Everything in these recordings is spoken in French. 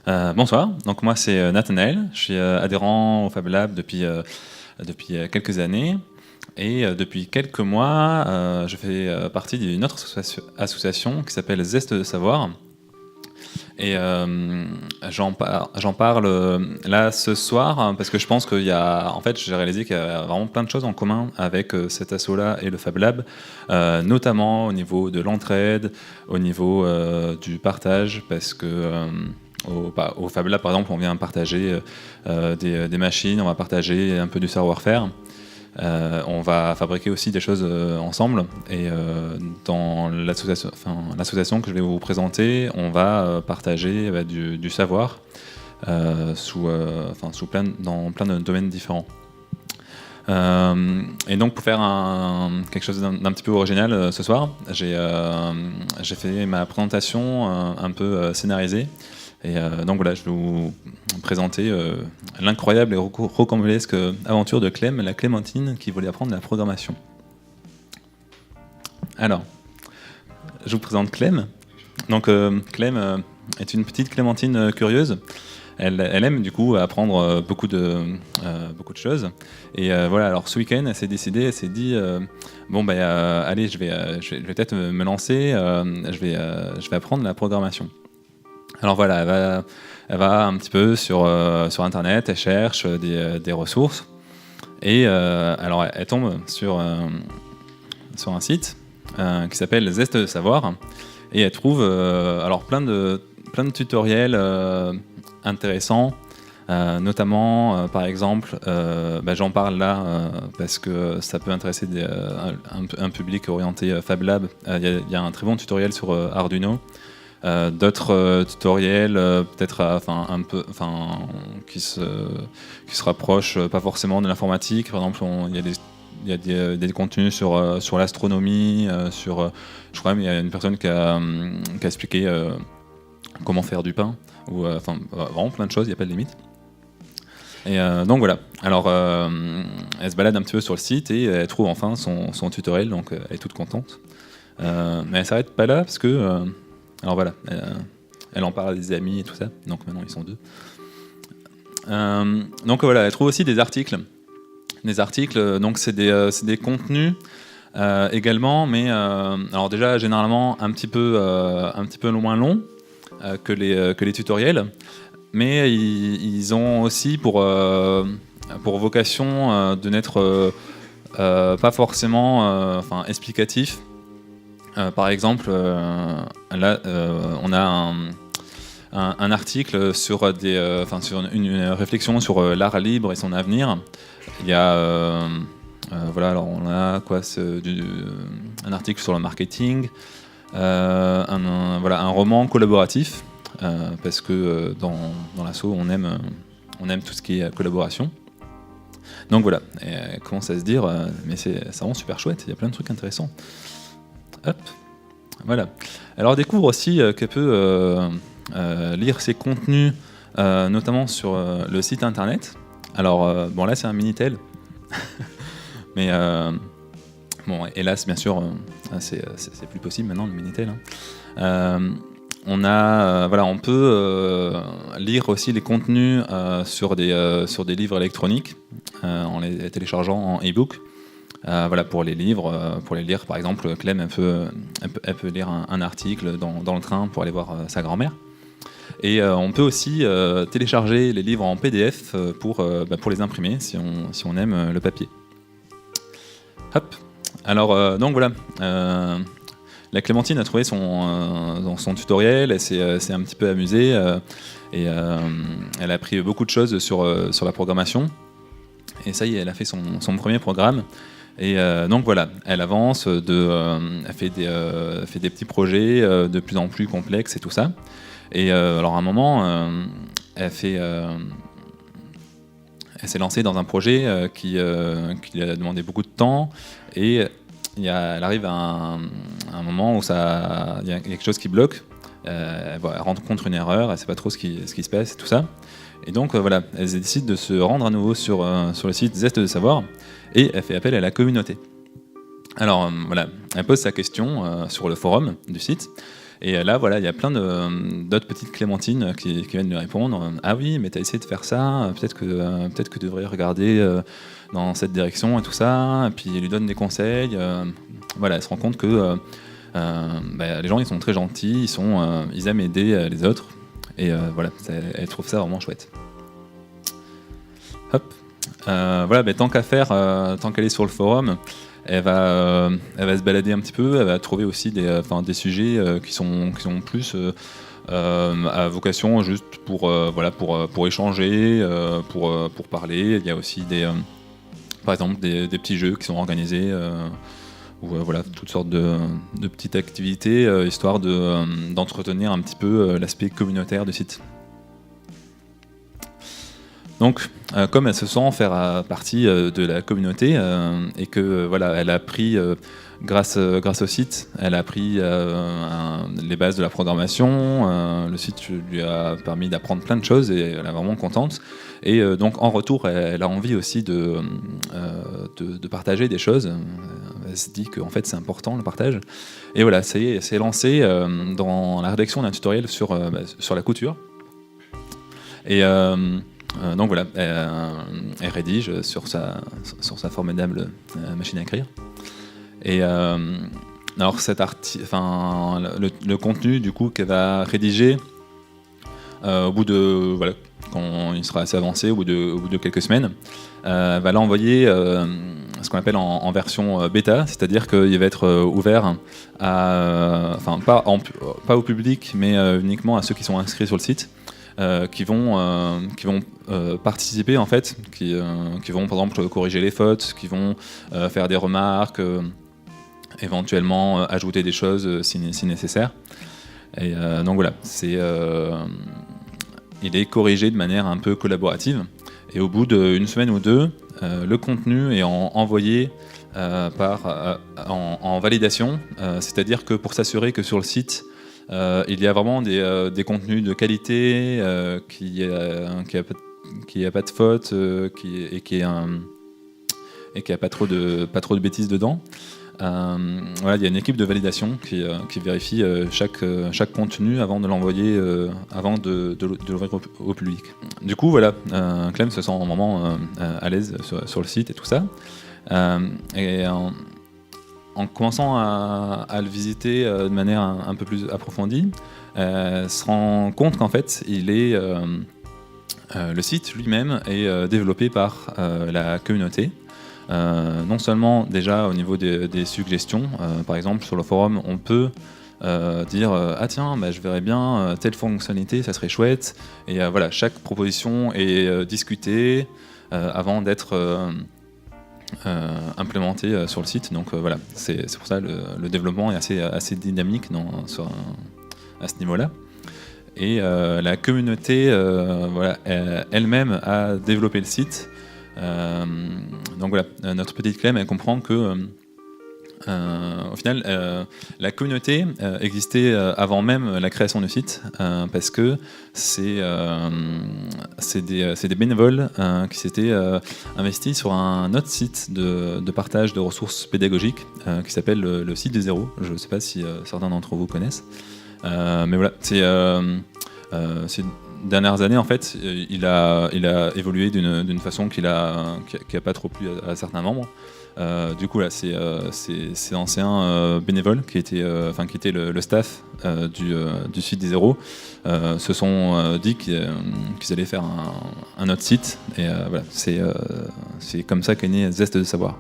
Bonsoir, donc moi c'est Nathanaël, je suis adhérent au Fab Lab depuis quelques années et depuis quelques mois je fais partie d'une autre association qui s'appelle Zeste de Savoir et j'en parle là ce soir parce que je pense qu'il y a, en fait j'ai réalisé qu'il y a vraiment plein de choses en commun avec cet asso là et le Fab Lab, notamment au niveau de l'entraide, au niveau du partage parce que au Fab Lab, par exemple, on vient partager des machines, on va partager un peu du savoir-faire. On va fabriquer aussi des choses ensemble. Et dans l'association que je vais vous présenter, on va partager du savoir dans plein de domaines différents. Et donc pour faire quelque chose d'un petit peu original ce soir, j'ai fait ma présentation un peu scénarisée. Et donc voilà, je vais vous présenter l'incroyable et rocambolesque aventure de Clem, la Clémentine qui voulait apprendre la programmation. Alors, je vous présente Clem. Donc Clem est une petite Clémentine curieuse. Elle aime du coup apprendre beaucoup de choses. Et voilà, alors ce week-end, elle s'est dit allez, je vais peut-être me lancer, je vais apprendre la programmation. Alors voilà, elle va un petit peu sur Internet, elle cherche des ressources, et alors elle tombe sur un site qui s'appelle Zeste de Savoir, et elle trouve alors plein de tutoriels intéressants, notamment par exemple, j'en parle là parce que ça peut intéresser un public orienté Fab Lab. Il y a un très bon tutoriel sur Arduino. D'autres tutoriels peut-être qui se rapprochent pas forcément de l'informatique. Par exemple, il y a des contenus sur l'astronomie, je crois qu'il y a une personne qui a expliqué comment faire du pain, ou vraiment plein de choses, il n'y a pas de limite. Et donc voilà, alors elle se balade un petit peu sur le site et elle trouve enfin son tutoriel, donc elle est toute contente. Mais elle s'arrête pas là parce que alors voilà, elle en parle à des amis et tout ça, donc maintenant ils sont deux. Donc voilà, elle trouve aussi des articles. Des articles, donc c'est des contenus également, mais alors déjà généralement un petit peu moins longs que les tutoriels, mais ils ont aussi pour vocation de n'être pas forcément explicatifs. Par exemple, là, on a un article sur une réflexion sur l'art libre et son avenir. Il y a, alors on a un article sur le marketing, un roman collaboratif, parce que dans l'asso on aime tout ce qui est collaboration. Donc voilà, et elle commence à se dire, mais c'est vraiment super chouette, il y a plein de trucs intéressants. Hop, voilà. Alors on découvre aussi qu'elle peut lire ses contenus, notamment sur le site internet. Alors là c'est un Minitel, mais hélas bien sûr c'est plus possible maintenant le Minitel. On peut lire aussi les contenus sur des livres électroniques en les téléchargeant en e-book. Pour les livres, pour les lire, par exemple, Clem, elle peut lire un article dans le train pour aller voir sa grand-mère. Et on peut aussi télécharger les livres en PDF pour les imprimer si on aime le papier. Hop. Alors, donc voilà. La Clémentine a trouvé son tutoriel, elle s'est un petit peu amusée et elle a appris beaucoup de choses sur la programmation. Et ça y est, elle a fait son premier programme. Et donc voilà, elle avance, elle fait des petits projets de plus en plus complexes et tout ça. Et alors à un moment, elle s'est lancée dans un projet qui lui a demandé beaucoup de temps. Et elle arrive à un moment où il y a quelque chose qui bloque. Elle rencontre une erreur, elle ne sait pas trop ce qui se passe et tout ça. Et donc voilà, elle décide de se rendre à nouveau sur le site Zeste de Savoir et elle fait appel à la communauté. Alors voilà, elle pose sa question sur le forum du site Et là, voilà, il y a plein d'autres petites clémentines qui viennent lui répondre. Ah oui, mais t'as essayé de faire ça, peut-être que tu devrais regarder dans cette direction et tout ça. Et puis il lui donne des conseils. Voilà, elle se rend compte que les gens, ils sont très gentils, ils aiment aider les autres. Et voilà, elle trouve ça vraiment chouette. Hop. Voilà, tant qu'à faire, tant qu'elle est sur le forum, elle va se balader un petit peu, elle va trouver aussi des sujets qui sont plus à vocation juste pour échanger, pour parler. Il y a aussi par exemple des petits jeux qui sont organisés ou voilà, toutes sortes de petites activités histoire d'entretenir un petit peu l'aspect communautaire du site. Donc, comme elle se sent faire partie de la communauté et que voilà, elle a appris grâce au site, elle a appris les bases de la programmation. Le site lui a permis d'apprendre plein de choses et elle est vraiment contente. Et donc, en retour, elle a envie aussi de partager des choses. Elle se dit qu'en fait, c'est important le partage. Et voilà, ça y est, elle s'est lancée dans la rédaction d'un tutoriel sur la couture. Et donc voilà, elle rédige sur sa formidable machine à écrire. Et alors le contenu du coup qu'elle va rédiger au bout de quand il sera assez avancé, au bout de quelques semaines, elle va l'envoyer ce qu'on appelle en version bêta, c'est-à-dire qu'il va être ouvert pas au public, mais uniquement à ceux qui sont inscrits sur le site. Qui vont participer en fait, qui vont par exemple corriger les fautes, qui vont faire des remarques, éventuellement ajouter des choses si nécessaire. Et donc voilà, il est corrigé de manière un peu collaborative. Et au bout d'une semaine ou deux, le contenu est envoyé en validation, c'est-à-dire que pour s'assurer que sur le site il y a vraiment des contenus de qualité, qui a pas de faute, et qui a pas trop de bêtises dedans. Voilà, il y a une équipe de validation qui vérifie chaque contenu avant de l'envoyer, avant de l'ouvrir au public. Du coup, voilà, Clem se sent vraiment à l'aise sur le site et tout ça. En commençant à le visiter de manière un peu plus approfondie, se rend compte qu'en fait, le site lui-même est développé par la communauté. Non seulement déjà au niveau des suggestions, par exemple sur le forum, on peut dire ah tiens, je verrais bien telle fonctionnalité, ça serait chouette. Et voilà, chaque proposition est discutée avant d'être implémenté sur le site. Donc voilà, c'est pour ça le développement est assez dynamique à ce niveau-là. Et la communauté elle-même a développé le site. Donc voilà, notre petite Clem, elle comprend que au final, la communauté existait avant même la création du site, parce que c'est des bénévoles qui s'étaient investis sur un autre site de partage de ressources pédagogiques qui s'appelle le site du zéro. Je ne sais pas si certains d'entre vous connaissent, mais voilà, ces dernières années, en fait, il a évolué d'une façon qui a pas trop plu à certains membres. Du coup là, ces anciens bénévoles qui étaient le staff du site des zéros se sont dit qu'ils allaient faire un autre site, et voilà, c'est comme ça qu'est né Zeste de savoir.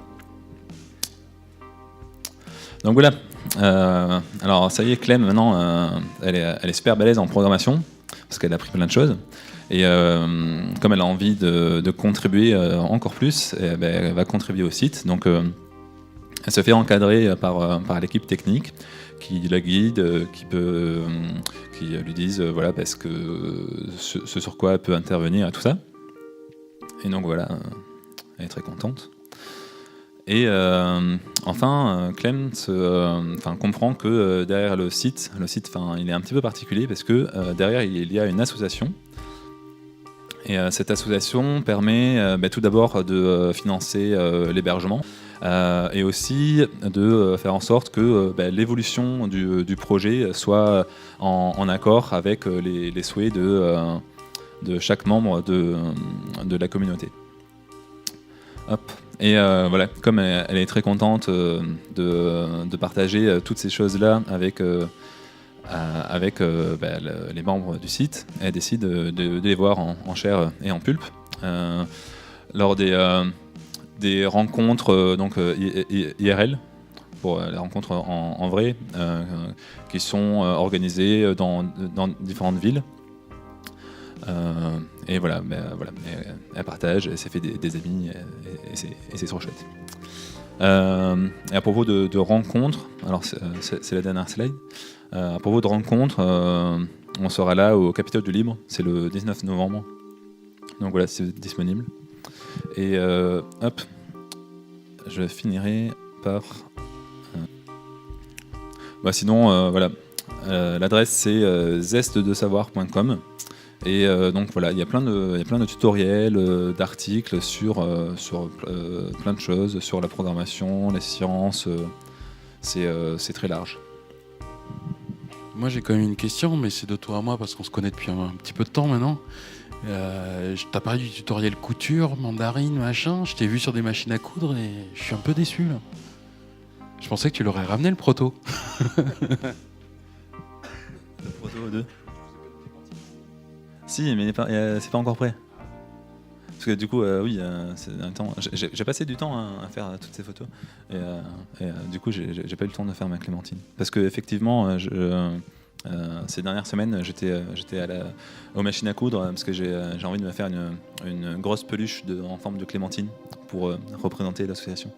Donc voilà, alors ça y est, Clem maintenant elle est super balèze en programmation parce qu'elle a appris plein de choses. Et comme elle a envie de contribuer encore plus, elle va contribuer au site. Donc elle se fait encadrer par l'équipe technique qui la guide, qui lui disent voilà, parce que ce sur quoi elle peut intervenir et tout ça. Et donc voilà, elle est très contente. Et enfin, Clem comprend que derrière le site, il est un petit peu particulier parce que derrière il y a une association. Et cette association permet tout d'abord de financer l'hébergement et aussi de faire en sorte que l'évolution du projet soit en accord avec les souhaits de chaque membre de la communauté. Hop. Et voilà, comme elle est très contente de partager toutes ces choses-là avec les membres du site, elle décide de les voir en chair et en pulpe. Lors des rencontres IRL, pour les rencontres en vrai, qui sont organisées dans différentes villes. Et voilà, elle partage, elle s'est fait des amis et c'est trop chouette. Et à propos de rencontres, alors c'est la dernière slide. À propos de rencontres, on sera là au Capitole du Libre, c'est le 19 novembre. Donc voilà, c'est disponible. Et hop, je finirai par. Sinon, voilà, l'adresse c'est zestdesavoir.com. Et donc voilà, il y a plein de tutoriels, d'articles sur plein de choses, sur la programmation, les sciences. C'est très large. Moi j'ai quand même une question, mais c'est de toi à moi parce qu'on se connaît depuis un petit peu de temps maintenant. Je t'ai parlé du tutoriel couture, mandarine, machin. Je t'ai vu sur des machines à coudre et je suis un peu déçu là. Je pensais que tu l'aurais ramené le proto. Le proto 2. Si, mais c'est pas encore prêt. Parce que du coup, oui, c'est un temps. J'ai passé du temps à faire toutes ces photos. Et du coup, j'ai pas eu le temps de faire ma clémentine. Parce que effectivement, ces dernières semaines, j'étais aux machines à coudre parce que j'ai envie de me faire une grosse peluche en forme de clémentine pour représenter l'association.